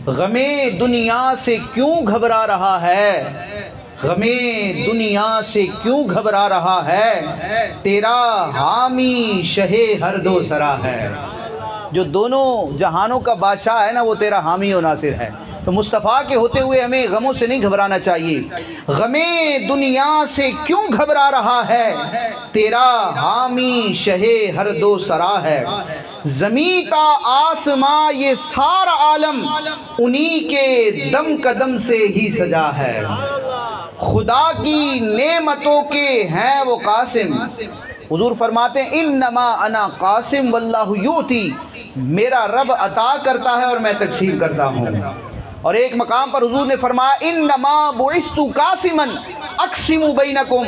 غمِ دنیا سے کیوں گھبرا رہا ہے، غمِ دنیا سے کیوں گھبرا رہا ہے، تیرا حامی شہ ہر دو سرا ہے۔ جو دونوں جہانوں کا بادشاہ ہے نا، وہ تیرا حامی و ناصر ہے۔ تو مصطفیٰ کے ہوتے ہوئے ہمیں غموں سے نہیں گھبرانا چاہیے۔ غمِ دنیا سے کیوں گھبرا رہا ہے، تیرا حامی شہ ہر دو سرا ہے۔ زمیں تا آسماں یہ سارا عالم انہی کے دم قدم سے ہی سجا ہے۔ خدا کی نعمتوں کے ہیں وہ قاسم، حضور فرماتے ہیں انما انا قاسم واللہ یؤتی، میرا رب عطا کرتا ہے اور میں تقسیم کرتا ہوں۔ اور ایک مقام پر حضور نے فرمایا انما بعثت قاسما اقسم بینکم،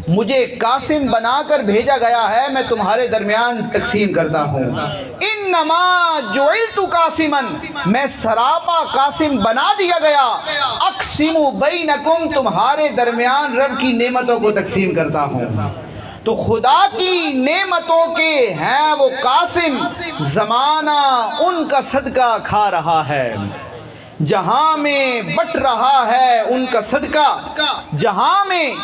مجھے قاسم بنا کر بھیجا گیا ہے، میں تمہارے درمیان تقسیم کرتا ہوں۔ انما جعلت قاسما، میں سراپا قاسم بنا دیا گیا، اقسم بینکم، تمہارے درمیان رب کی نعمتوں کو تقسیم کرتا ہوں۔ تو خدا کی نعمتوں کے ہیں وہ قاسم، زمانہ ان کا صدقہ کھا رہا ہے۔ جہاں میں بٹ رہا ہے ان کا صدقہ، جہاں میں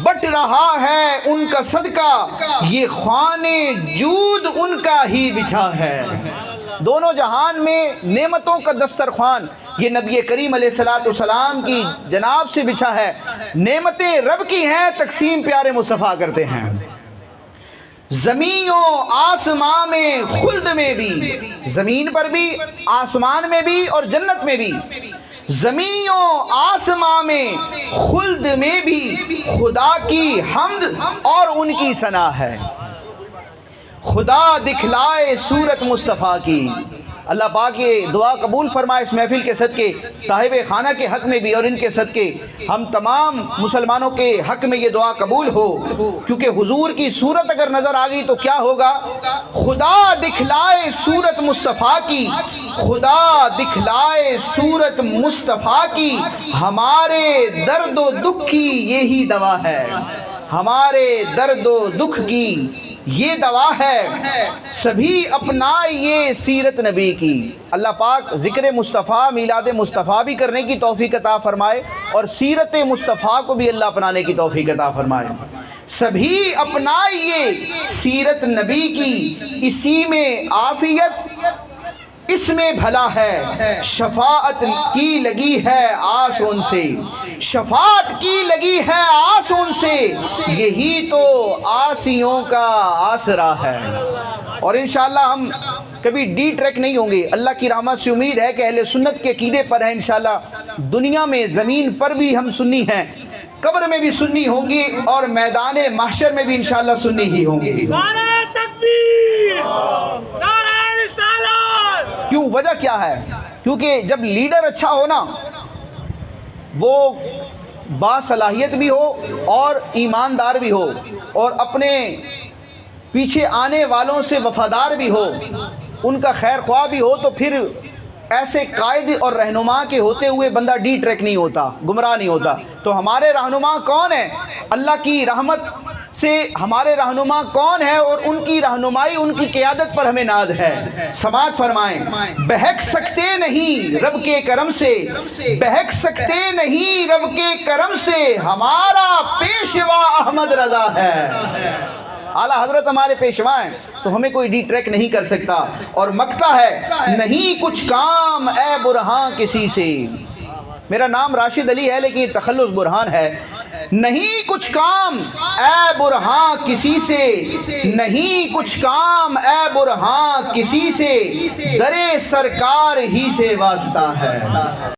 بٹ رہا ہے ان کا صدقہ، یہ خوانے جود ان کا ہی بچھا ہے۔ دونوں جہان میں نعمتوں کا دسترخوان یہ نبی کریم علیہ السلام کی جناب سے بچھا ہے۔ نعمتیں رب کی ہیں، تقسیم پیارے مصطفیٰ کرتے ہیں۔ زمین و آسمان میں خلد میں بھی، زمین پر بھی، آسمان میں بھی اور جنت میں بھی، زمین و آسمان میں خلد میں بھی خدا کی حمد اور ان کی ثنا ہے۔ خدا دکھلائے صورت مصطفیٰ کی، اللہ پاک یہ دعا قبول فرمائے اس محفل کے صدقے، صاحب خانہ کے حق میں بھی اور ان کے صدقے ہم تمام مسلمانوں کے حق میں یہ دعا قبول ہو، کیونکہ حضور کی صورت اگر نظر آ گئی تو کیا ہوگا؟ خدا دکھلائے صورت مصطفیٰ کی، خدا دکھلائے صورت مصطفیٰ کی، ہمارے درد و دکھ کی یہی دوا ہے، ہمارے درد و دکھ کی یہ دوا ہے، سبھی اپنائیے سیرت نبی کی۔ اللہ پاک ذکر مصطفیٰ، میلاد مصطفیٰ بھی کرنے کی توفیق عطا فرمائے اور سیرت مصطفیٰ کو بھی اللہ اپنانے کی توفیق عطا فرمائے۔ سبھی اپنائیے سیرت نبی کی، اسی میں عافیت اس میں بھلا ہے، شفاعت کی لگی ہے آس ان سے، شفاعت کی لگی ہے آس ان سے، یہی تو آسیوں کا آسرا ہے۔ اور انشاءاللہ ہم کبھی ڈی ٹریک نہیں ہوں گے، اللہ کی رحمت سے امید ہے کہ اہل سنت کے عقیدے پر ہیں انشاءاللہ، دنیا میں زمین پر بھی ہم سنی ہیں، قبر میں بھی سنی ہوں گی اور میدان محشر میں بھی انشاءاللہ سنی ہی ہوں گی۔ نعرہ تکبیر، نعرہ رسالت۔ کیوں؟ وجہ کیا ہے؟ کیونکہ جب لیڈر اچھا ہو نا، وہ باصلاحیت بھی ہو اور ایماندار بھی ہو اور اپنے پیچھے آنے والوں سے وفادار بھی ہو، ان کا خیر خواہ بھی ہو، تو پھر ایسے قائد اور رہنما کے ہوتے ہوئے بندہ ڈی ٹریک نہیں ہوتا، گمراہ نہیں ہوتا۔ تو ہمارے رہنما کون ہیں؟ اللہ کی رحمت سے ہمارے رہنما کون ہے اور ان کی رہنمائی، ان کی قیادت پر ہمیں ناز ہے۔ سماعت فرمائیں، بہک سکتے نہیں رب کے کرم سے، بہک سکتے نہیں رب کے کرم سے، ہمارا پیشوا احمد رضا ہے۔ اعلیٰ حضرت ہمارے پیشوا ہیں تو ہمیں کوئی ڈی ٹریک نہیں کر سکتا۔ اور مکتا ہے نہیں کچھ کام اے برہاں کسی سے، میرا نام راشد علی ہے لیکن یہ تخلص برہان ہے۔ نہیں کچھ کام اے برہاں کسی سے، نہیں کچھ کام اے برہاں کسی سے، درِ سرکار ہی سے واسطہ ہے۔